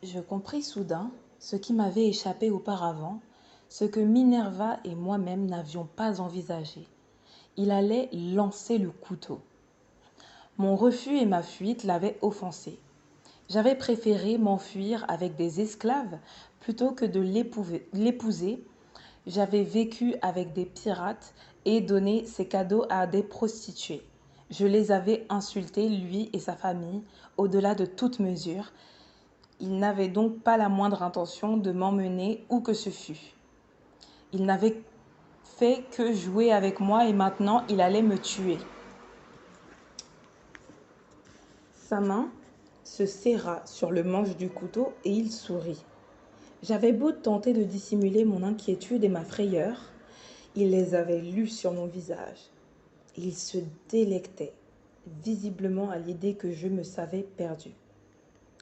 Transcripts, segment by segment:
Je compris soudain ce qui m'avait échappé auparavant, ce que Minerva et moi-même n'avions pas envisagé. Il allait lancer le couteau. Mon refus et ma fuite l'avaient offensé. J'avais préféré m'enfuir avec des esclaves plutôt que de l'épouser. J'avais vécu avec des pirates et donné ses cadeaux à des prostituées. Je les avais insultés, lui et sa famille, au-delà de toute mesure. Il n'avait donc pas la moindre intention de m'emmener où que ce fût. Il n'avait fait que jouer avec moi et maintenant il allait me tuer. Sa main se serra sur le manche du couteau et il sourit. J'avais beau tenter de dissimuler mon inquiétude et ma frayeur, il les avait lues sur mon visage. Il se délectait visiblement à l'idée que je me savais perdu.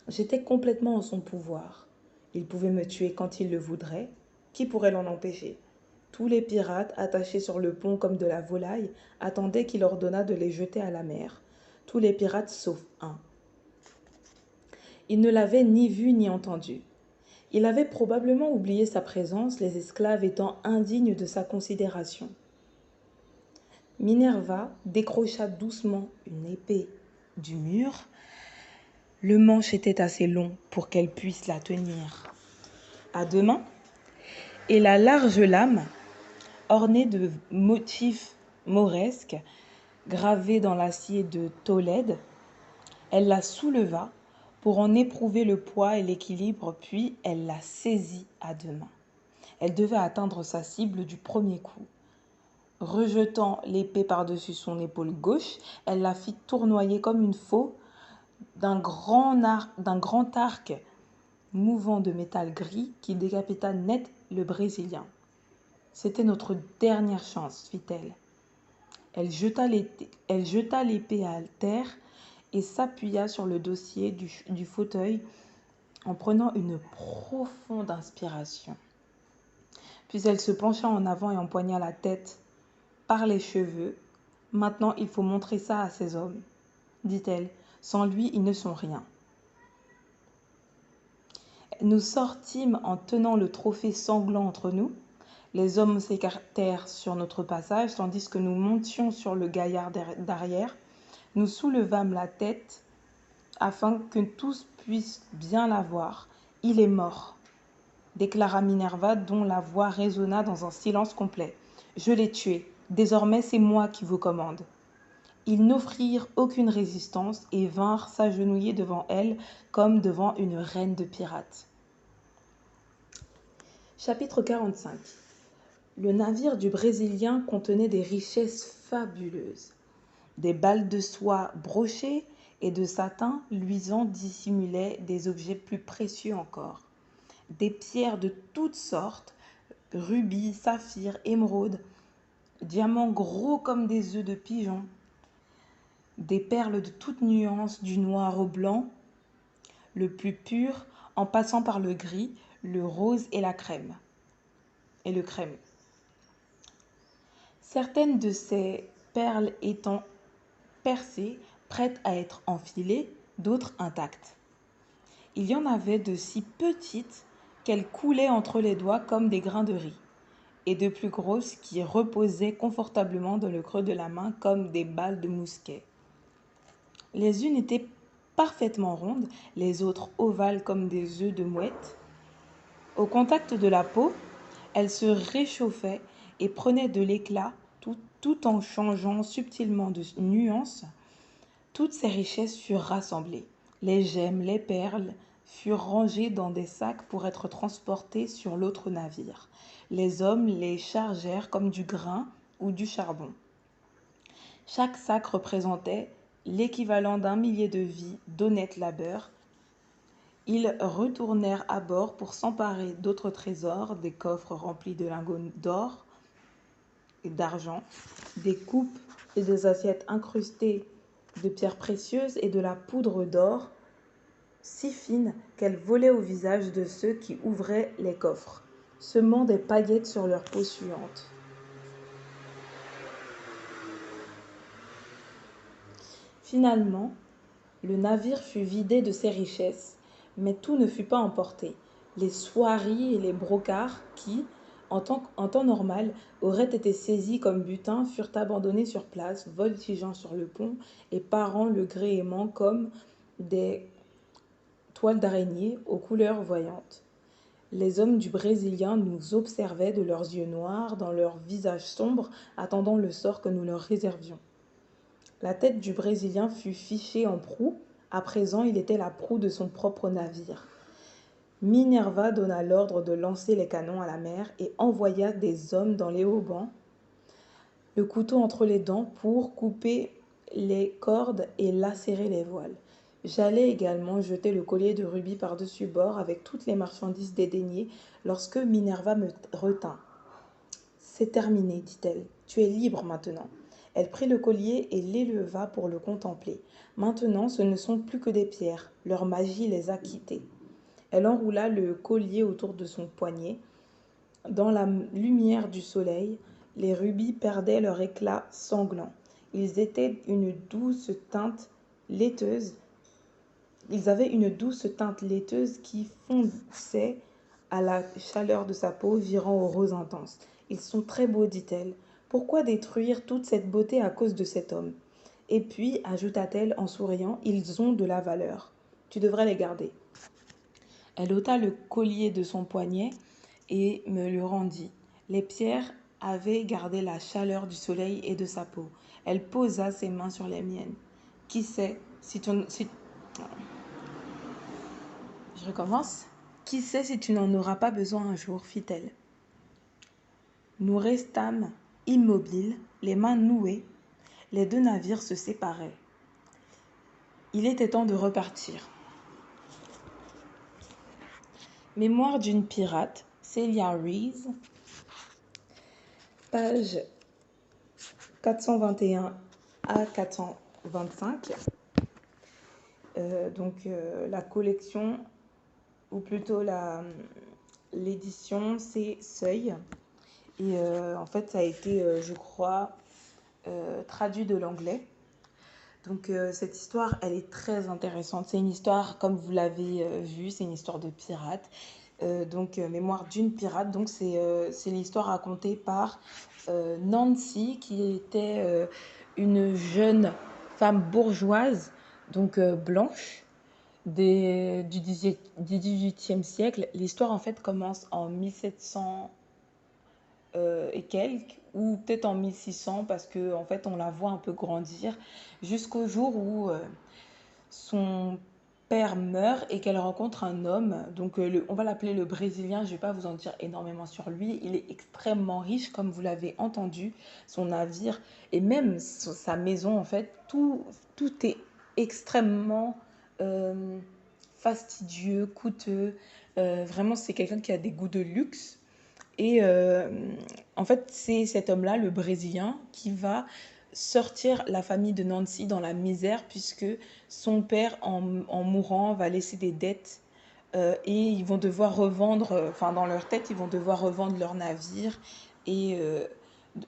J'étais complètement en son pouvoir. Il pouvait me tuer quand il le voudrait. Qui pourrait l'en empêcher? Tous les pirates, attachés sur le pont comme de la volaille, attendaient qu'il ordonnât de les jeter à la mer. Tous les pirates sauf un. Il ne l'avait ni vu ni entendu. Il avait probablement oublié sa présence, les esclaves étant indignes de sa considération. Minerva décrocha doucement une épée du mur. Le manche était assez long pour qu'elle puisse la tenir à deux mains, et la large lame, ornée de motifs mauresques gravés dans l'acier de Tolède, elle la souleva pour en éprouver le poids et l'équilibre, puis elle la saisit à deux mains. Elle devait atteindre sa cible du premier coup. Rejetant l'épée par-dessus son épaule gauche, elle la fit tournoyer comme une faux d'un grand arc mouvant de métal gris qui décapita net le Brésilien. C'était notre dernière chance, fit-elle. Elle jeta l'épée à terre et s'appuya sur le dossier du fauteuil en prenant une profonde inspiration. Puis elle se pencha en avant et empoigna la tête par les cheveux. Maintenant, il faut montrer ça à ces hommes, dit-elle. Sans lui, ils ne sont rien. Nous sortîmes en tenant le trophée sanglant entre nous. Les hommes s'écartèrent sur notre passage, tandis que nous montions sur le gaillard d'arrière. Nous soulevâmes la tête afin que tous puissent bien la voir. Il est mort, déclara Minerva, dont la voix résonna dans un silence complet. Je l'ai tué. Désormais, c'est moi qui vous commande. Ils n'offrirent aucune résistance et vinrent s'agenouiller devant elle comme devant une reine de pirates. Chapitre 45. Le navire du Brésilien contenait des richesses fabuleuses. Des balles de soie brochées et de satin luisant dissimulaient des objets plus précieux encore. Des pierres de toutes sortes, rubis, saphirs, émeraudes, diamants gros comme des œufs de pigeon, des perles de toutes nuances, du noir au blanc, le plus pur, en passant par le gris, le rose et le crème. Certaines de ces perles étant percées, prêtes à être enfilées, d'autres intactes. Il y en avait de si petites qu'elles coulaient entre les doigts comme des grains de riz, et de plus grosses qui reposaient confortablement dans le creux de la main comme des balles de mousquet. Les unes étaient parfaitement rondes, les autres ovales comme des œufs de mouette. Au contact de la peau, elles se réchauffaient et prenaient de l'éclat tout en changeant subtilement de nuance. Toutes ces richesses furent rassemblées. Les gemmes, les perles furent rangées dans des sacs pour être transportées sur l'autre navire. Les hommes les chargèrent comme du grain ou du charbon. Chaque sac représentait l'équivalent d'1 millier de vies d'honnête labeur. Ils retournèrent à bord pour s'emparer d'autres trésors, des coffres remplis de lingots d'or et d'argent, des coupes et des assiettes incrustées de pierres précieuses et de la poudre d'or si fine qu'elle volait au visage de ceux qui ouvraient les coffres, semant des paillettes sur leur peau suante. Finalement, le navire fut vidé de ses richesses, Mais tout ne fut pas emporté. Les soieries et les brocards qui, en temps normal, auraient été saisis comme butin, furent abandonnés sur place, voltigeant sur le pont et parant le gréement comme des toiles d'araignée aux couleurs voyantes. Les hommes du Brésilien nous observaient de leurs yeux noirs, dans leurs visages sombres, attendant le sort que nous leur réservions. La tête du Brésilien fut fichée en proue. À présent, il était la proue de son propre navire. Minerva donna l'ordre de lancer les canons à la mer et envoya des hommes dans les haubans, le couteau entre les dents, pour couper les cordes et lacérer les voiles. J'allais également jeter le collier de rubis par-dessus bord avec toutes les marchandises dédaignées lorsque Minerva me retint. C'est terminé, dit-elle. Tu es libre maintenant. Elle prit le collier et l'éleva pour le contempler. Maintenant, ce ne sont plus que des pierres. Leur magie les a quittés. Elle enroula le collier autour de son poignet. Dans la lumière du soleil, les rubis perdaient leur éclat sanglant. Ils étaient une douce teinte laiteuse. Ils avaient une douce teinte laiteuse qui fondait à la chaleur de sa peau, virant au rose intense. Ils sont très beaux, dit-elle. Pourquoi détruire toute cette beauté à cause de cet homme? Et puis, ajouta-t-elle en souriant, ils ont de la valeur. Tu devrais les garder. Elle ôta le collier de son poignet et me le rendit. Les pierres avaient gardé la chaleur du soleil et de sa peau. Elle posa ses mains sur les miennes. Qui sait si Je recommence. Qui sait si tu n'en auras pas besoin un jour, fit-elle. Nous restâmes immobiles, les mains nouées. Les deux navires se séparaient. Il était temps de repartir. Mémoire d'une pirate, Celia Rees, page 421 à 425. La collection, ou plutôt l'édition, c'est Seuil. Et en fait, ça a été, je crois, traduit de l'anglais. Donc cette histoire, elle est très intéressante. C'est une histoire, comme vous l'avez vu, c'est une histoire de pirate. Mémoire d'une pirate. Donc c'est l'histoire racontée par Nancy, qui était une jeune femme bourgeoise, donc blanche, du 18e siècle. L'histoire en fait commence en 1700 et quelques, ou peut-être en 1600, parce que en fait on la voit un peu grandir jusqu'au jour où son père meurt et qu'elle rencontre un homme. Donc on va l'appeler le Brésilien, je ne vais pas vous en dire énormément sur lui. Il est extrêmement riche, comme vous l'avez entendu. Son navire et même sa maison, en fait, tout est extrêmement fastidieux, coûteux. Vraiment, c'est quelqu'un qui a des goûts de luxe. Et en fait, c'est cet homme-là, le Brésilien, qui va sortir la famille de Nancy dans la misère, puisque son père, en mourant, va laisser des dettes. Et ils vont devoir revendre, dans leur tête, ils vont devoir revendre leur navire. Et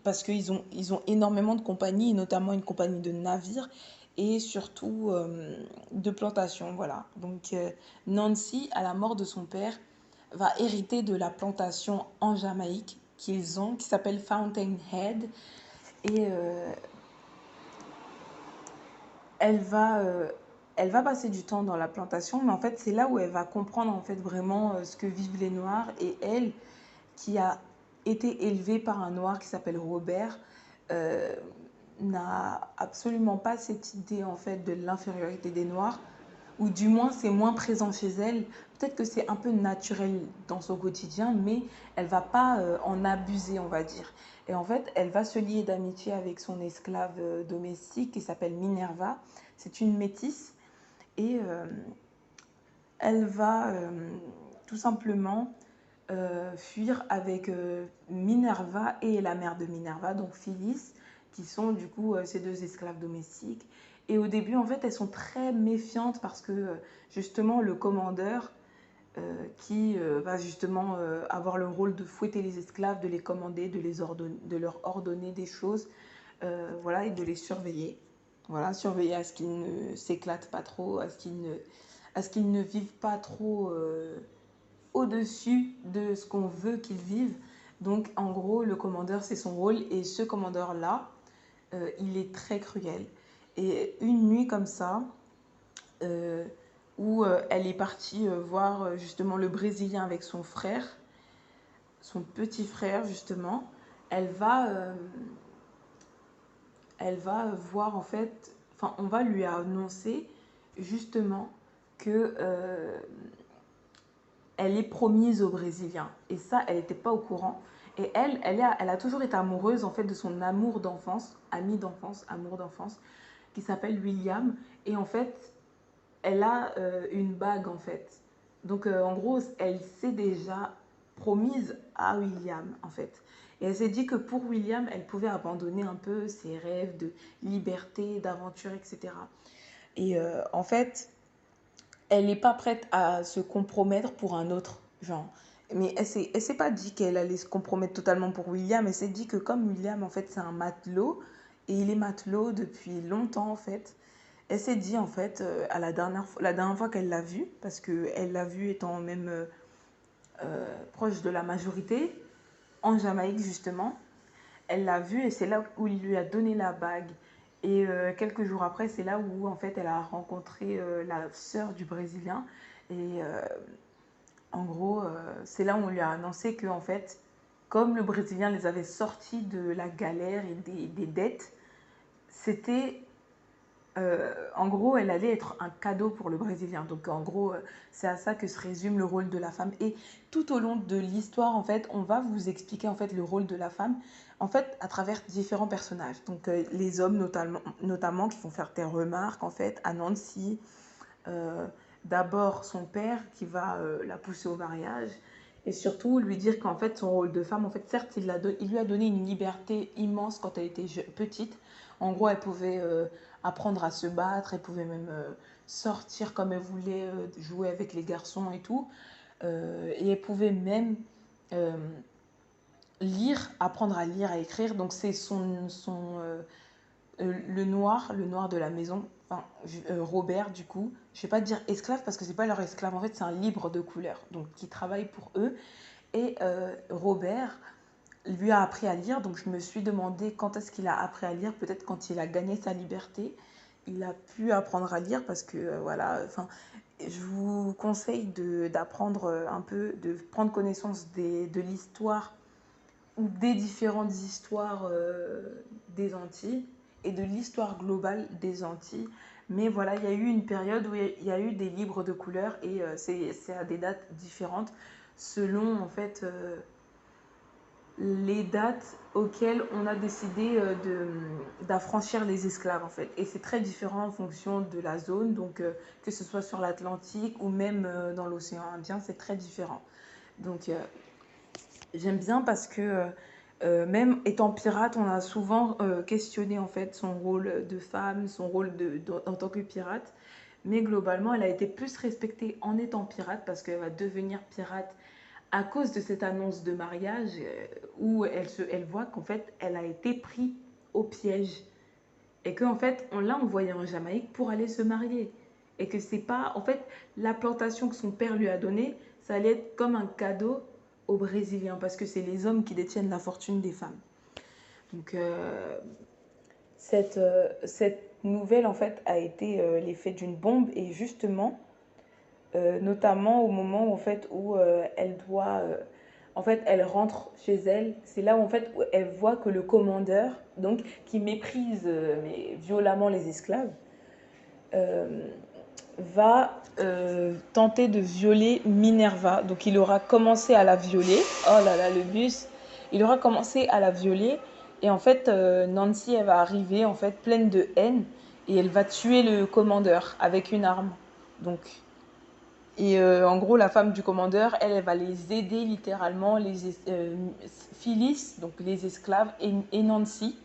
parce ils ont énormément de compagnies, notamment une compagnie de navires et surtout de plantations. Voilà. Donc Nancy, à la mort de son père, va hériter de la plantation en Jamaïque qu'ils ont, qui s'appelle Fountainhead. Et elle va, euh, elle va passer du temps dans la plantation, mais en fait, c'est là où elle va comprendre en fait vraiment ce que vivent les Noirs. Et elle, qui a été élevée par un Noir qui s'appelle Robert, euh, n'a absolument pas cette idée en fait de l'infériorité des Noirs, ou du moins c'est moins présent chez elle. Peut-être que c'est un peu naturel dans son quotidien, mais elle va pas en abuser, on va dire. Et en fait, elle va se lier d'amitié avec son esclave domestique qui s'appelle Minerva. C'est une métisse et elle va tout simplement fuir avec Minerva et la mère de Minerva, donc Phyllis, qui sont du coup ces deux esclaves domestiques. Et au début, en fait, elles sont très méfiantes parce que justement, le commandeur qui va justement avoir le rôle de fouetter les esclaves, de les commander, de leur ordonner des choses, voilà, et de les surveiller. Voilà, surveiller à ce qu'ils ne s'éclatent pas trop, à ce qu'ils à ce qu'ils ne vivent pas trop au-dessus de ce qu'on veut qu'ils vivent. Donc en gros, le commandeur, c'est son rôle, et ce commandeur-là, il est très cruel. Et une nuit comme ça, euh, où elle est partie voir justement le Brésilien avec son frère, son petit frère justement, elle va, euh, elle va voir en fait, enfin on va lui annoncer justement que elle est promise aux Brésiliens. Et ça, elle n'était pas au courant. Et elle a toujours été amoureuse en fait de son amour d'enfance, ami d'enfance, amour d'enfance, qui s'appelle William. Et en fait, elle a une bague en fait. Donc en gros, elle s'est déjà promise à William en fait. Et elle s'est dit que pour William, elle pouvait abandonner un peu ses rêves de liberté, d'aventure, etc. Et en fait, elle n'est pas prête à se compromettre pour un autre genre. Mais elle s'est pas dit qu'elle allait se compromettre totalement pour William. Elle s'est dit que comme William, en fait, c'est un matelot, et il est matelot depuis longtemps, en fait. Elle s'est dit, en fait, à la dernière fois qu'elle l'a vu, parce qu'elle l'a vu étant même proche de la majorité, en Jamaïque, justement, elle l'a vu et c'est là où il lui a donné la bague. Et quelques jours après, c'est là où en fait elle a rencontré la sœur du Brésilien. Et en gros, c'est là où on lui a annoncé que en fait, comme le Brésilien les avait sortis de la galère et des dettes, c'était en gros, elle allait être un cadeau pour le Brésilien. Donc, en gros, c'est à ça que se résume le rôle de la femme. Et tout au long de l'histoire, en fait, on va vous expliquer en fait le rôle de la femme, en fait, à travers différents personnages. Donc, les hommes notamment qui vont faire des remarques en fait à Nancy. Euh, D'abord son père qui va la pousser au mariage, et surtout lui dire qu'en fait son rôle de femme, en fait certes il lui a donné une liberté immense quand elle était petite. En gros, elle pouvait apprendre à se battre, elle pouvait même sortir comme elle voulait, jouer avec les garçons et tout. Et elle pouvait même euh, lire, apprendre à lire, à écrire. Donc c'est le noir de la maison, enfin, Robert du coup, je vais pas dire esclave parce que c'est pas leur esclave, en fait c'est un libre de couleur, donc qui travaille pour eux. Et Robert lui a appris à lire, donc je me suis demandé quand est-ce qu'il a appris à lire, peut-être quand il a gagné sa liberté, il a pu apprendre à lire parce que voilà, enfin, je vous conseille d'apprendre un peu, de prendre connaissance de l'histoire ou des différentes histoires des Antilles et de l'histoire globale des Antilles. Mais voilà, il y a eu une période où il y a eu des livres de couleur, et c'est à des dates différentes selon en fait les dates auxquelles on a décidé d'affranchir les esclaves en fait. Et c'est très différent en fonction de la zone, donc que ce soit sur l'Atlantique ou même dans l'océan Indien, c'est très différent. Donc j'aime bien parce que même étant pirate, on a souvent questionné en fait son rôle de femme, son rôle en tant que pirate. Mais globalement, elle a été plus respectée en étant pirate parce qu'elle va devenir pirate à cause de cette annonce de mariage où elle voit qu'en fait, elle a été prise au piège. Et qu'en fait, on l'a envoyée en Jamaïque pour aller se marier. Et que c'est pas, en fait, la plantation que son père lui a donnée, ça allait être comme un cadeau aux Brésiliens, parce que c'est les hommes qui détiennent la fortune des femmes. Donc, cette nouvelle, en fait, a été l'effet d'une bombe, et justement, notamment au moment où, en fait, où elle doit... en fait, elle rentre chez elle. C'est là où, en fait, où elle voit que le commandeur, donc, qui méprise mais violemment les esclaves, euh, va tenter de violer Minerva. Donc il aura commencé à la violer. Oh là là, le bus. Il aura commencé à la violer. Et en fait, Nancy, elle va arriver en fait pleine de haine, et elle va tuer le commandeur avec une arme. Donc, et en gros, la femme du commandeur, elle va les aider littéralement, Phyllis, donc les esclaves, et Nancy,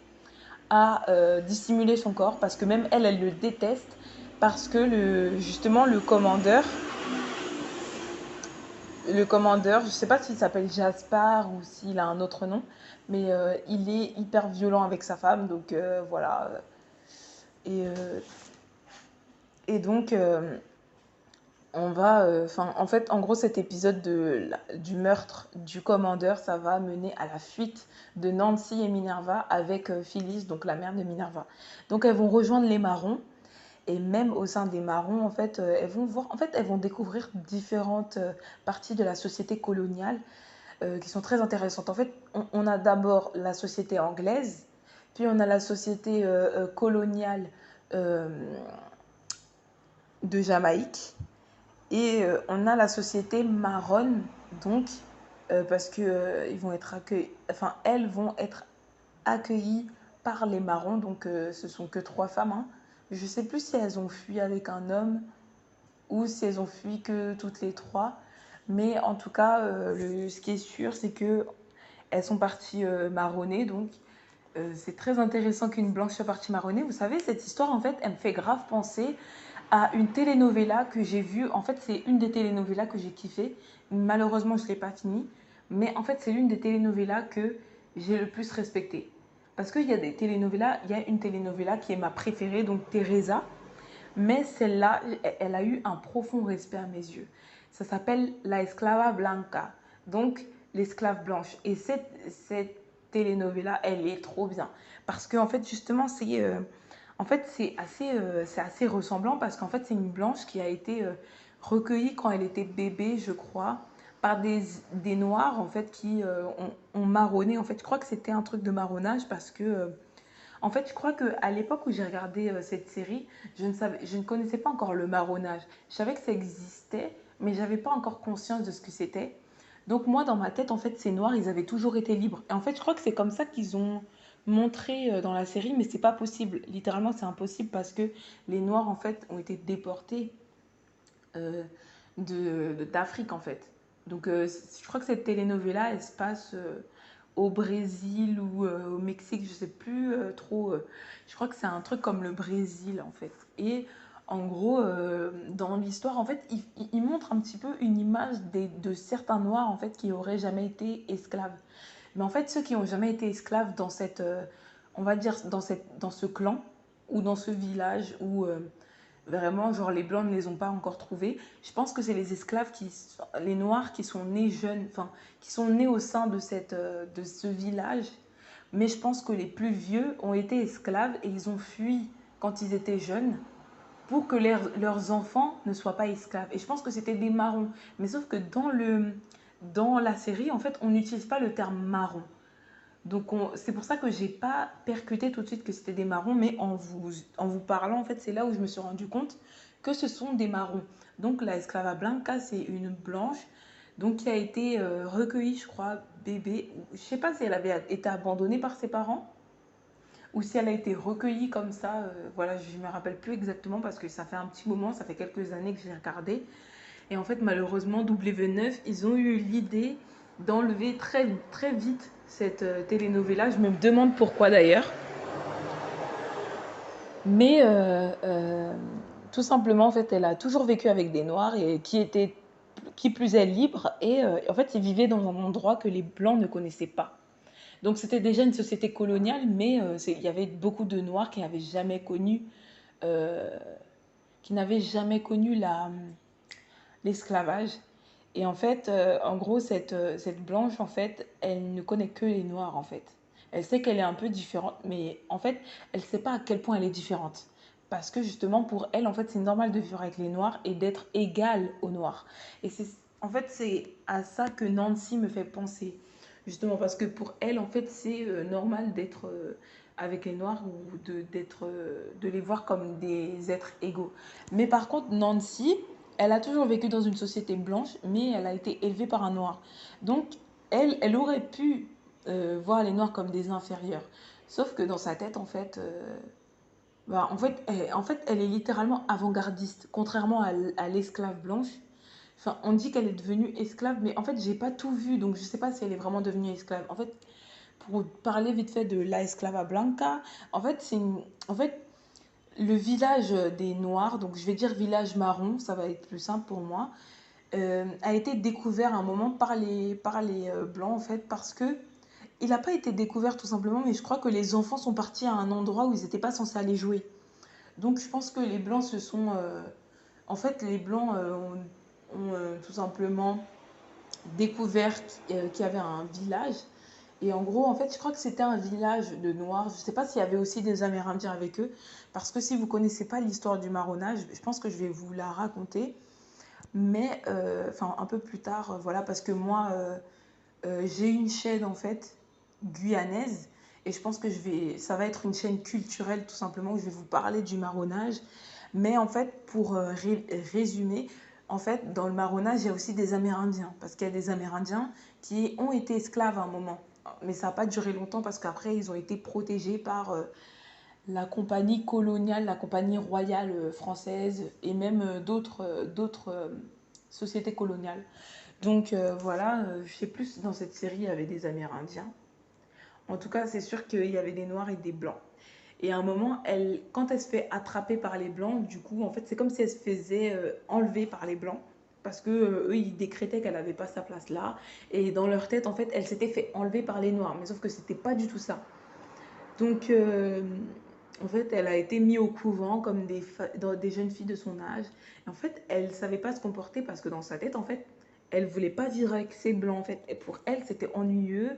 à dissimuler son corps, parce que même elle, elle le déteste, parce que justement le commandeur, je sais pas s'il s'appelle Jaspar ou s'il a un autre nom, mais il est hyper violent avec sa femme, donc voilà. Et, euh, et donc en fait, en gros, cet épisode du meurtre du commandeur, ça va mener à la fuite de Nancy et Minerva avec Phyllis, donc la mère de Minerva. Donc elles vont rejoindre les Marrons. Et même au sein des Marrons, en fait, elles vont découvrir différentes parties de la société coloniale qui sont très intéressantes. En fait, on a d'abord la société anglaise, puis on a la société coloniale euh, de Jamaïque, et on a la société marronne, donc, parce que ils vont être accueillis, enfin, elles vont être accueillies par les marrons, donc ce sont que trois femmes, hein. Je sais plus si elles ont fui avec un homme ou si elles ont fui que toutes les trois. Mais en tout cas, ce qui est sûr, c'est que elles sont parties marronnées. Donc, c'est très intéressant qu'une blanche soit partie marronnée. Vous savez, cette histoire, en fait, elle me fait grave penser à une telenovela que j'ai vue. En fait, c'est une des telenovelas que j'ai kiffé. Malheureusement, je ne l'ai pas finie. Mais en fait, c'est l'une des telenovelas que j'ai le plus respectée. Parce qu'il y a des telenovelas, il y a une telenovela qui est ma préférée, donc Teresa. Mais celle-là, elle a eu un profond respect à mes yeux. Ça s'appelle La Esclava Blanca, donc l'esclave blanche. Et cette telenovela, elle est trop bien. Parce qu'en fait, justement, c'est assez ressemblant parce qu'en fait, c'est une blanche qui a été recueillie quand elle était bébé, je crois, par des noirs en fait qui ont marronné. En fait, je crois que c'était un truc de marronnage parce que en fait, je crois qu'à l'époque où j'ai regardé cette série, je ne connaissais pas encore le marronnage. Je savais que ça existait, mais je n'avais pas encore conscience de ce que c'était. Donc moi, dans ma tête, en fait, ces noirs, ils avaient toujours été libres. Et en fait, je crois que c'est comme ça qu'ils ont montré dans la série, mais c'est pas possible. Littéralement, c'est impossible parce que les noirs, en fait, ont été déportés euh, d'Afrique, en fait. Donc je crois que cette telenovela, elle se passe au Brésil ou au Mexique, je sais plus trop. Je crois que c'est un truc comme le Brésil en fait. Et en gros, dans l'histoire, en fait, il montre un petit peu une image de certains Noirs en fait qui auraient jamais été esclaves. Mais en fait, ceux qui ont jamais été esclaves dans on va dire dans ce clan ou dans ce village où vraiment, genre les blancs ne les ont pas encore trouvés. Je pense que c'est les esclaves les noirs qui sont nés jeunes, enfin, qui sont nés au sein de ce village. Mais je pense que les plus vieux ont été esclaves et ils ont fui quand ils étaient jeunes pour que leurs enfants ne soient pas esclaves. Et je pense que c'était des marrons. Mais sauf que dans la série, en fait, on n'utilise pas le terme marron. Donc c'est pour ça que j'ai pas percuté tout de suite que c'était des marrons, mais en vous parlant, en fait, c'est là où je me suis rendu compte que ce sont des marrons. Donc la Esclava Blanca, c'est une blanche, donc qui a été recueillie, je crois, bébé. Je sais pas si elle avait été abandonnée par ses parents ou si elle a été recueillie comme ça. Voilà, je me rappelle plus exactement parce que ça fait un petit moment, ça fait quelques années que j'ai regardé. Et en fait, malheureusement, W9, ils ont eu l'idée d'enlever très, très vite cette telenovela. Je me demande pourquoi d'ailleurs. Mais tout simplement, en fait, elle a toujours vécu avec des Noirs et qui plus est libre. Et en fait, ils vivaient dans un endroit que les Blancs ne connaissaient pas. Donc c'était déjà une société coloniale, mais il y avait beaucoup de Noirs euh, qui n'avaient jamais connu l'esclavage. Et en fait, en gros, cette blanche, en fait, elle ne connaît que les noirs, en fait. Elle sait qu'elle est un peu différente, mais en fait, elle ne sait pas à quel point elle est différente. Parce que justement, pour elle, en fait, c'est normal de vivre avec les noirs et d'être égale aux noirs. Et en fait, c'est à ça que Nancy me fait penser. Justement, parce que pour elle, en fait, c'est normal d'être avec les noirs ou de les voir comme des êtres égaux. Mais par contre, Nancy, elle a toujours vécu dans une société blanche, mais elle a été élevée par un noir. Donc, elle aurait pu voir les noirs comme des inférieurs. Sauf que dans sa tête, en fait, elle est littéralement avant-gardiste, contrairement à l'esclave blanche. Enfin, on dit qu'elle est devenue esclave, mais en fait, j'ai pas tout vu, donc je sais pas si elle est vraiment devenue esclave. En fait, pour parler vite fait de la Esclava Blanca, en fait, en fait, le village des Noirs, donc je vais dire village marron, ça va être plus simple pour moi, a été découvert à un moment par les Blancs, en fait, parce que il n'a pas été découvert tout simplement, mais je crois que les enfants sont partis à un endroit où ils n'étaient pas censés aller jouer. Donc je pense que les Blancs en fait, les Blancs tout simplement découvert qu'il y avait un village. Et en gros, en fait, je crois que c'était un village de Noirs. Je ne sais pas s'il y avait aussi des Amérindiens avec eux. Parce que si vous ne connaissez pas l'histoire du marronnage, je pense que je vais vous la raconter. Mais, enfin, un peu plus tard, voilà, parce que moi, j'ai une chaîne, en fait, guyanaise. Et je pense que ça va être une chaîne culturelle, tout simplement, où je vais vous parler du marronnage. Mais en fait, pour résumer, en fait, dans le marronnage, il y a aussi des Amérindiens. Parce qu'il y a des Amérindiens qui ont été esclaves à un moment. Mais ça n'a pas duré longtemps parce qu'après, ils ont été protégés par la compagnie coloniale, la compagnie royale française et même d'autres sociétés coloniales. Donc voilà, je sais plus si dans cette série il y avait des Amérindiens. En tout cas, c'est sûr qu'il y avait des Noirs et des Blancs. Et à un moment, quand elle se fait attraper par les Blancs, du coup, en fait, c'est comme si elle se faisait enlever par les Blancs. Parce que eux, ils décrétaient qu'elle n'avait pas sa place là. Et dans leur tête, en fait, elle s'était fait enlever par les Noirs. Mais sauf que c'était pas du tout ça. Donc, en fait, elle a été mise au couvent comme des jeunes filles de son âge. Et en fait, elle ne savait pas se comporter parce que dans sa tête, en fait, elle voulait pas vivre avec ces blancs. En fait, et pour elle, c'était ennuyeux.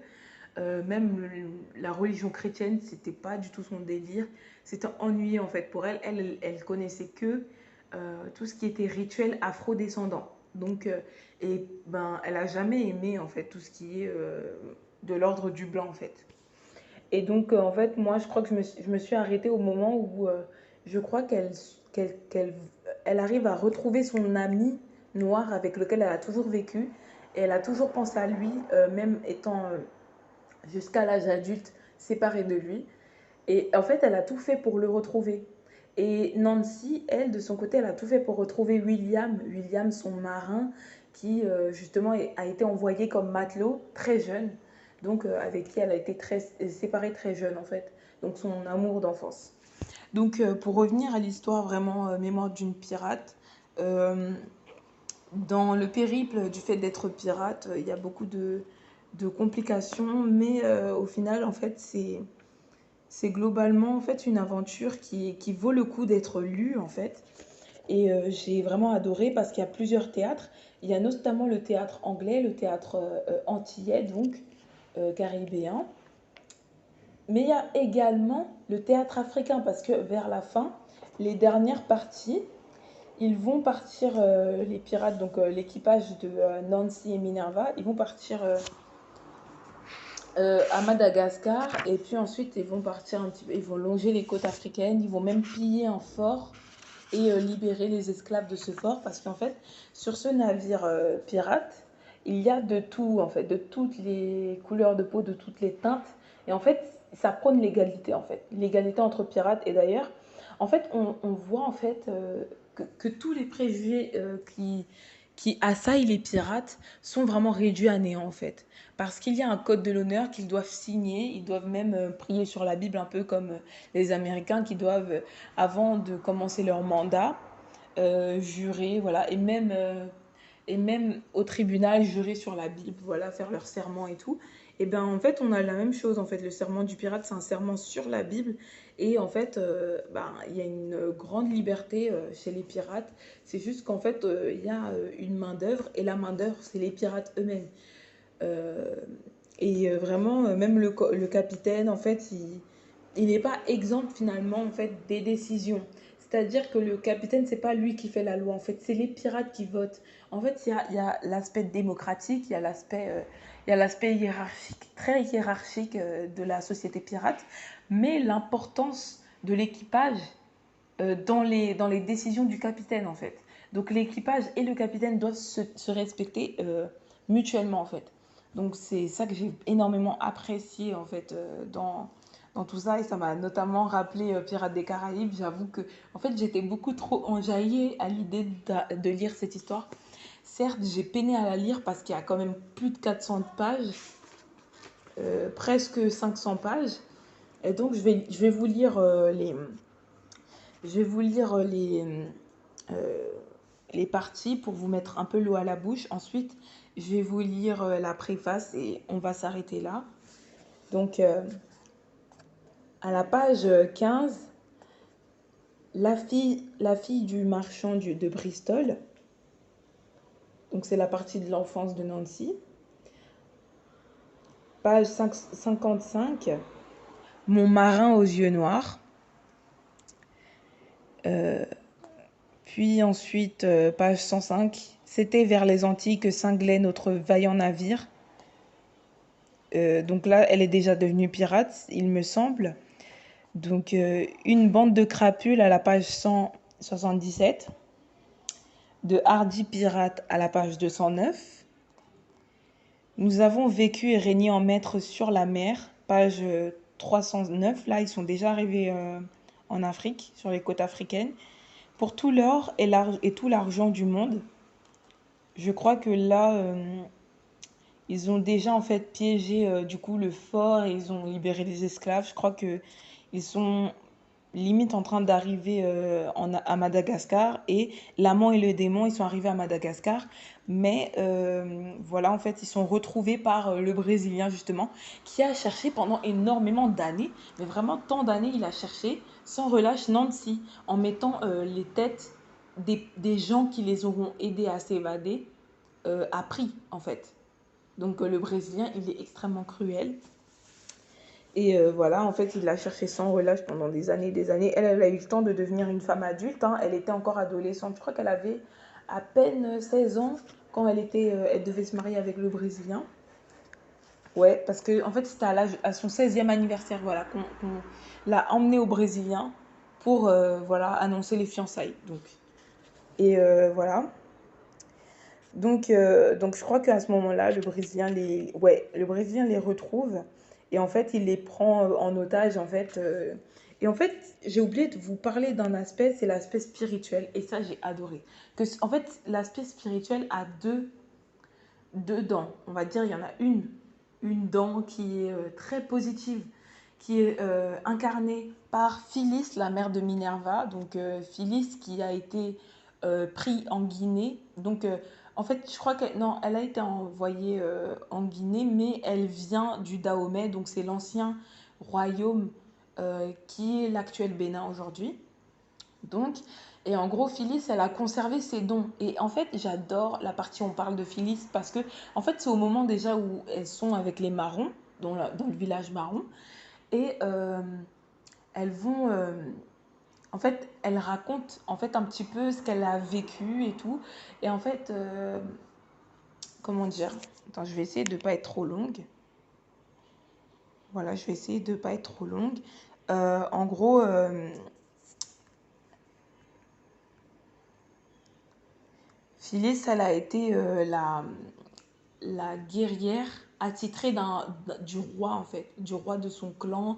Même la religion chrétienne, c'était pas du tout son délire. C'était ennuyé en fait pour elle. Elle connaissait que tout ce qui était rituel afro-descendant. Donc, et ben, elle a jamais aimé en fait tout ce qui est de l'ordre du blanc en fait. Et donc, en fait, moi, je crois que je me suis arrêtée au moment où je crois qu'elle arrive à retrouver son ami noir avec lequel elle a toujours vécu. Et elle a toujours pensé à lui, même étant jusqu'à l'âge adulte séparée de lui. Et en fait, elle a tout fait pour le retrouver. Et Nancy, elle, de son côté, elle a tout fait pour retrouver William, son marin, qui justement a été envoyé comme matelot très jeune, donc avec qui elle a été séparée très jeune en fait, donc son amour d'enfance. Donc pour revenir à l'histoire vraiment mémoire d'une pirate, euh, dans le périple du fait d'être pirate, il y a beaucoup de complications, mais au final, en fait, c'est globalement en fait une aventure qui vaut le coup d'être lue en fait. Et j'ai vraiment adoré parce qu'il y a plusieurs théâtres. Il y a notamment le théâtre anglais, le théâtre antillais, donc caribéen. Mais il y a également le théâtre africain parce que vers la fin, les dernières parties, ils vont partir, les pirates, donc l'équipage de Nancy et Minerva, ils vont partir à Madagascar et puis ensuite ils vont partir un petit peu, ils vont longer les côtes africaines, ils vont même piller un fort et libérer les esclaves de ce fort parce qu'en fait sur ce navire pirate il y a de tout en fait, de toutes les couleurs de peau, de toutes les teintes et en fait ça prône l'égalité en fait, l'égalité entre pirates et d'ailleurs en fait on voit en fait que tous les préjugés qui assaillent les pirates sont vraiment réduits à néant en fait. Parce qu'il y a un code de l'honneur qu'ils doivent signer, ils doivent même prier sur la Bible un peu comme les Américains qui doivent, avant de commencer leur mandat, jurer, voilà, et même au tribunal jurer sur la Bible, voilà, faire leur serment et tout. Et bien en fait on a la même chose en fait, le serment du pirate c'est un serment sur la Bible et en fait ben, il y a une grande liberté chez les pirates, c'est juste qu'en fait il y a une main d'œuvre et la main d'œuvre c'est les pirates eux-mêmes. Euh, et vraiment même le capitaine en fait il n'est pas exempt finalement en fait des décisions. C'est-à-dire que le capitaine, c'est pas lui qui fait la loi, en fait, c'est les pirates qui votent. En fait, il y a l'aspect démocratique, il y a l'aspect hiérarchique, très hiérarchique de la société pirate, mais l'importance de l'équipage dans les décisions du capitaine, en fait. Donc l'équipage et le capitaine doivent se respecter mutuellement, en fait. Donc c'est ça que j'ai énormément apprécié, en fait, dans tout ça. Et ça m'a notamment rappelé Pirates des Caraïbes. J'avoue que, en fait, j'étais beaucoup trop enjaillée à l'idée de lire cette histoire. Certes, j'ai peiné à la lire parce qu'il y a quand même plus de 400 pages, presque 500 pages. Et donc, je vais vous lire je vais vous lire euh, les parties pour vous mettre un peu l'eau à la bouche. Ensuite, je vais vous lire la préface et on va s'arrêter là. Donc, à la page 15, La fille du marchand de Bristol, donc c'est la partie de l'enfance de Nancy. Page 55, Mon marin aux yeux noirs. Euh, Puis ensuite, page 105, C'était vers les Antilles que cinglait notre vaillant navire. Donc là, elle est déjà devenue pirate, il me semble. Donc une bande de crapules à la page 177, de Hardy Pirates à la page 209. Nous avons vécu et régné en maître sur la mer, page 309. Là, ils sont déjà arrivés en Afrique, sur les côtes africaines. Pour tout l'or et tout l'argent du monde. Je crois que là, ils ont déjà en fait piégé du coup le fort et ils ont libéré les esclaves. Je crois que ils sont limite en train d'arriver à Madagascar et l'amant et le démon, ils sont arrivés à Madagascar. Mais voilà, en fait, ils sont retrouvés par le Brésilien justement qui a cherché pendant énormément d'années, mais vraiment tant d'années, il a cherché sans relâche Nancy en mettant les têtes des gens qui les auront aidés à s'évader à prix en fait. Donc le Brésilien, il est extrêmement cruel. Et voilà, en fait, il l'a cherché sans relâche pendant des années et des années. Elle a eu le temps de devenir une femme adulte, hein. Elle était encore adolescente. Je crois qu'elle avait à peine 16 ans quand elle devait se marier avec le Brésilien. Ouais, parce que en fait, c'était à son 16e anniversaire, voilà, qu'on l'a emmenée au Brésilien pour voilà, annoncer les fiançailles. Et voilà. Donc je crois qu'à ce moment-là, le Brésilien les retrouve et en fait, il les prend en otage en fait. Et en fait, j'ai oublié de vous parler d'un aspect, c'est l'aspect spirituel. Et ça, j'ai adoré. En fait, l'aspect spirituel a deux dents. On va dire, il y en a une dent qui est très positive, qui est incarnée par Phyllis, la mère de Minerva. Donc Phyllis qui a été pris en Guinée. Donc en fait, je crois qu'elle non, elle a été envoyée en Guinée, mais elle vient du Dahomey, donc c'est l'ancien royaume qui est l'actuel Bénin aujourd'hui. Donc, et en gros, Phyllis, elle a conservé ses dons. Et en fait, j'adore la partie où on parle de Phyllis parce que, en fait, c'est au moment déjà où elles sont avec les marrons, dans le village marron. Et elles vont. En fait, elles racontent en fait un petit peu ce qu'elle a vécu et tout. Et en fait, comment dire? Attends, je vais essayer de ne pas être trop longue. Voilà, je vais essayer de ne pas être trop longue. En gros, Phyllis, elle a été la guerrière attitrée du roi, en fait, du roi de son clan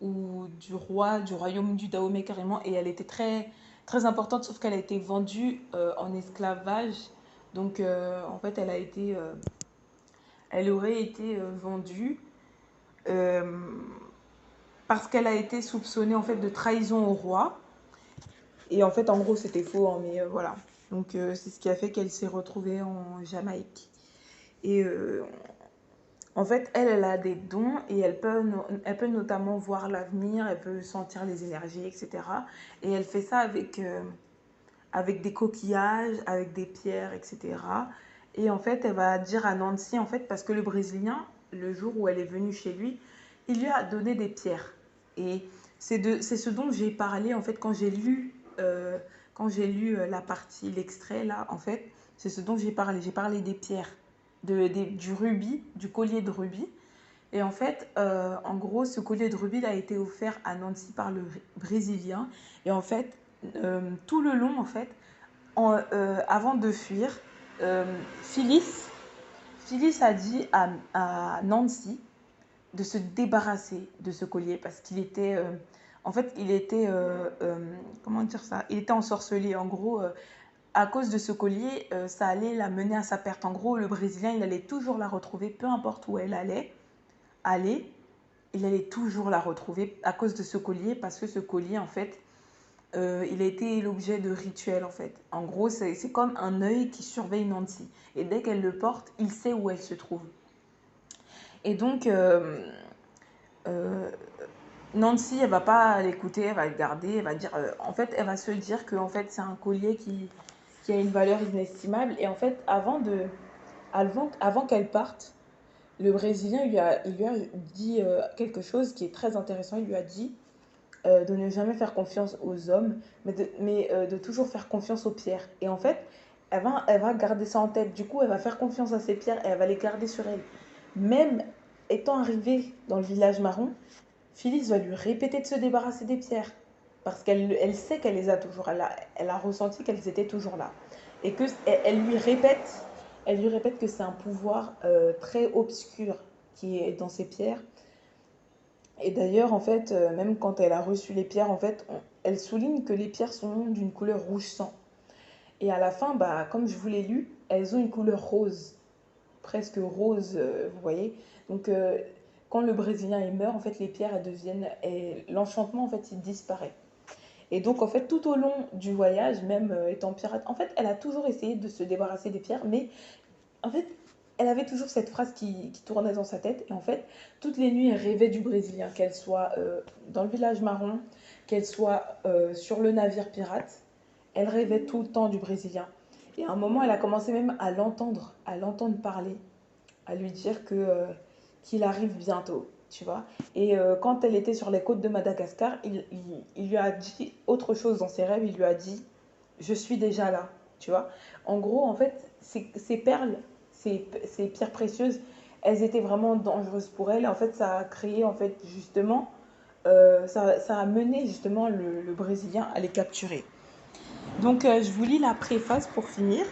ou du roi du royaume du Dahomey carrément. Et elle était très, très importante, sauf qu'elle a été vendue en esclavage. Donc, en fait, elle aurait été vendue euh, parce qu'elle a été soupçonnée en fait de trahison au roi. Et en fait, en gros, c'était faux, hein, mais voilà. Donc, c'est ce qui a fait qu'elle s'est retrouvée en Jamaïque. Et en fait, elle a des dons et elle peut notamment voir l'avenir, elle peut sentir les énergies, etc. Et elle fait ça avec des coquillages, avec des pierres, etc. Et en fait, elle va dire à Nancy, en fait, parce que le Brésilien, le jour où elle est venue chez lui, il lui a donné des pierres. Et c'est ce dont j'ai parlé, en fait, quand j'ai lu la partie, l'extrait, là, en fait, c'est ce dont j'ai parlé. J'ai parlé des pierres, du rubis, du collier de rubis. Et en fait, en gros, ce collier de rubis a été offert à Nancy par le Brésilien. Et en fait, tout le long, en fait, avant de fuir, euh, Phyllis, Phyllis a dit à Nancy de se débarrasser de ce collier parce qu'il était, en fait, comment dire ça, il était ensorcelé. En gros, à cause de ce collier, ça allait la mener à sa perte. En gros, le Brésilien, il allait toujours la retrouver, peu importe où elle allait aller, il allait toujours la retrouver à cause de ce collier parce que ce collier, en fait, il a été l'objet de rituels en fait. En gros, c'est comme un œil qui surveille Nancy. Et dès qu'elle le porte, il sait où elle se trouve. Et donc, euh, Nancy, elle va pas l'écouter, elle va le garder, elle va dire, en fait, elle va se dire que en fait, c'est un collier qui a une valeur inestimable. Et en fait, avant qu'elle parte, le Brésilien il lui a dit quelque chose qui est très intéressant. Il lui a dit de ne jamais faire confiance aux hommes, de toujours faire confiance aux pierres. Et en fait, elle va garder ça en tête. Du coup, elle va faire confiance à ces pierres et elle va les garder sur elle. Même étant arrivée dans le village marron, Phyllis va lui répéter de se débarrasser des pierres. Parce qu'elle sait qu'elle les a toujours. Elle a ressenti qu'elles étaient toujours là. Et que elle lui répète que c'est un pouvoir très obscur qui est dans ces pierres. Et d'ailleurs, en fait, même quand elle a reçu les pierres, en fait, elle souligne que les pierres sont d'une couleur rouge sang. Et à la fin, bah, comme je vous l'ai lu, elles ont une couleur rose, presque rose, vous voyez. Donc, quand le Brésilien il meurt, en fait, les pierres, elles deviennent, et l'enchantement, en fait, il disparaît. Et donc, en fait, tout au long du voyage, même étant pirate, en fait, elle a toujours essayé de se débarrasser des pierres, mais en fait, elle avait toujours cette phrase qui tournait dans sa tête. Et en fait, toutes les nuits, elle rêvait du Brésilien, qu'elle soit dans le village marron, qu'elle soit sur le navire pirate. Elle rêvait tout le temps du Brésilien. Et à un moment, elle a commencé même à l'entendre parler, à lui dire qu'il arrive bientôt, tu vois. Et quand elle était sur les côtes de Madagascar, il lui a dit autre chose dans ses rêves. Il lui a dit, je suis déjà là, tu vois. En gros, en fait, ces perles, ces pierres précieuses, elles étaient vraiment dangereuses pour elle. Et en fait, ça a créé, en fait, justement, ça a mené justement le Brésilien à les capturer. Donc, je vous lis la préface pour finir.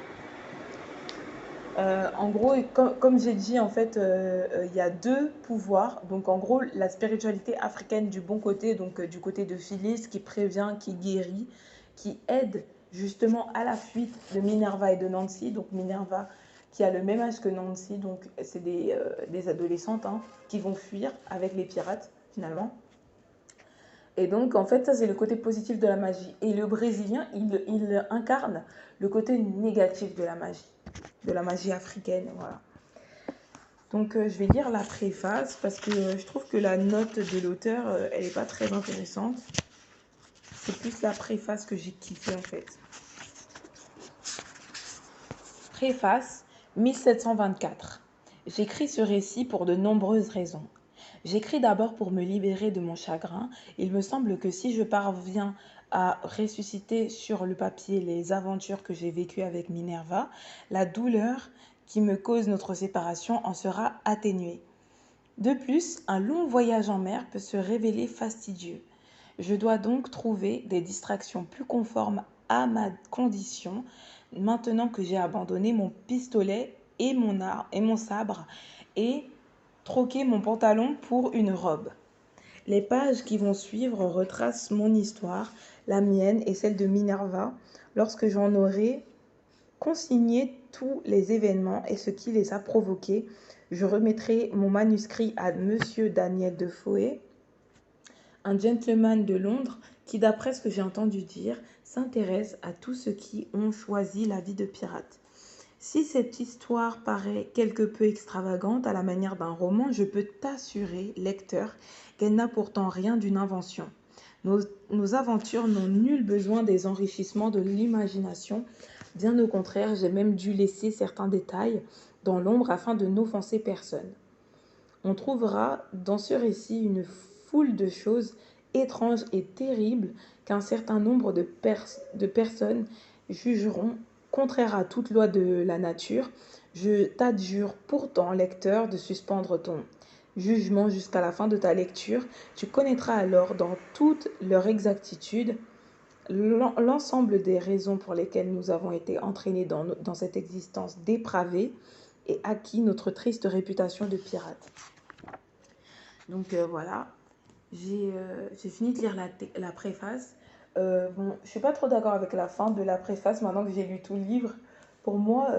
En gros, comme j'ai dit, en fait, il y a deux pouvoirs. Donc, en gros, la spiritualité africaine du bon côté, donc du côté de Phyllis, qui prévient, qui guérit, qui aide justement à la fuite de Minerva et de Nancy. Donc, Minerva qui a le même âge que Nancy, donc c'est des adolescentes hein, qui vont fuir avec les pirates finalement. Et donc, en fait, ça, c'est le côté positif de la magie. Et le Brésilien, il incarne le côté négatif de la magie africaine. Voilà. Donc, je vais lire la préface parce que je trouve que la note de l'auteur, elle n'est pas très intéressante. C'est plus la préface que j'ai kiffé, en fait. Préface 1724. J'écris ce récit pour de nombreuses raisons. J'écris d'abord pour me libérer de mon chagrin. Il me semble que si je parviens à ressusciter sur le papier les aventures que j'ai vécues avec Minerva, la douleur qui me cause notre séparation en sera atténuée. De plus, un long voyage en mer peut se révéler fastidieux. Je dois donc trouver des distractions plus conformes à ma condition maintenant que j'ai abandonné mon pistolet et mon sabre et troqué mon pantalon pour une robe. Les pages qui vont suivre retracent mon histoire, la mienne et celle de Minerva, lorsque j'en aurai consigné tous les événements et ce qui les a provoqués. Je remettrai mon manuscrit à Monsieur Daniel Defoe, un gentleman de Londres qui, d'après ce que j'ai entendu dire, s'intéresse à tous ceux qui ont choisi la vie de pirate. Si cette histoire paraît quelque peu extravagante à la manière d'un roman, je peux t'assurer, lecteur, qu'elle n'a pourtant rien d'une invention. Nos aventures n'ont nul besoin des enrichissements de l'imagination. Bien au contraire, j'ai même dû laisser certains détails dans l'ombre afin de n'offenser personne. On trouvera dans ce récit une foule de choses étranges et terribles qu'un certain nombre de personnes jugeront contraires à toute loi de la nature. Je t'adjure pourtant, lecteur, de suspendre ton jugement jusqu'à la fin de ta lecture. Tu connaîtras alors dans toute leur exactitude l'ensemble des raisons pour lesquelles nous avons été entraînés dans cette existence dépravée et acquis notre triste réputation de pirates. Donc voilà, j'ai fini de lire la préface. Bon, je suis pas trop d'accord avec la fin de la préface maintenant que j'ai lu tout le livre. Pour moi,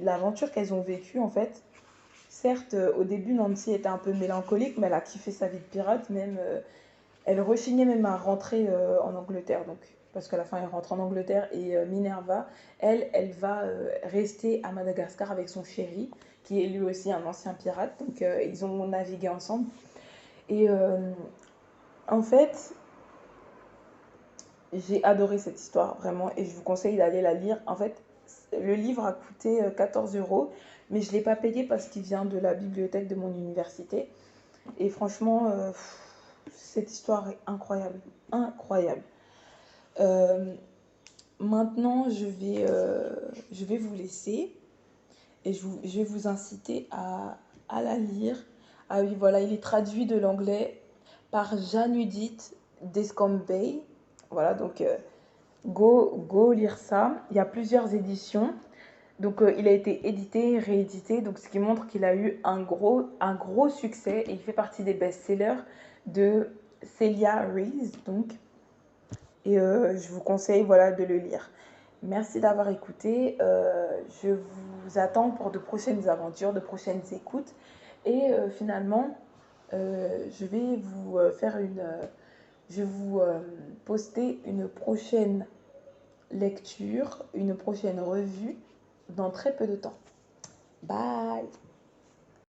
l'aventure qu'elles ont vécue, en fait, certes, au début, Nancy était un peu mélancolique, mais elle a kiffé sa vie de pirate. Même, elle rechignait même à rentrer en Angleterre. Donc, parce qu'à la fin, elle rentre en Angleterre. Et Minerva, elle va rester à Madagascar avec son chéri, qui est lui aussi un ancien pirate. Donc, ils ont navigué ensemble. Et En fait, j'ai adoré cette histoire, vraiment, et je vous conseille d'aller la lire. En fait, le livre a coûté 14 euros, mais je ne l'ai pas payé parce qu'il vient de la bibliothèque de mon université. Et franchement, cette histoire est incroyable, incroyable. Euh, Maintenant, je vais vous laisser et je vais vous inciter à la lire. Ah oui, voilà, il est traduit de l'anglais par Jeanne-Judith Descombes. Voilà, donc go lire ça. Il y a plusieurs éditions. Donc il a été édité, réédité, donc ce qui montre qu'il a eu un gros succès et il fait partie des best-sellers de Celia Rees. Donc, et je vous conseille voilà, de le lire. Merci d'avoir écouté. Je vous attends pour de prochaines aventures, de prochaines écoutes. Et finalement, je vais vous faire je vais vous poster une prochaine lecture, une prochaine revue dans très peu de temps. Bye!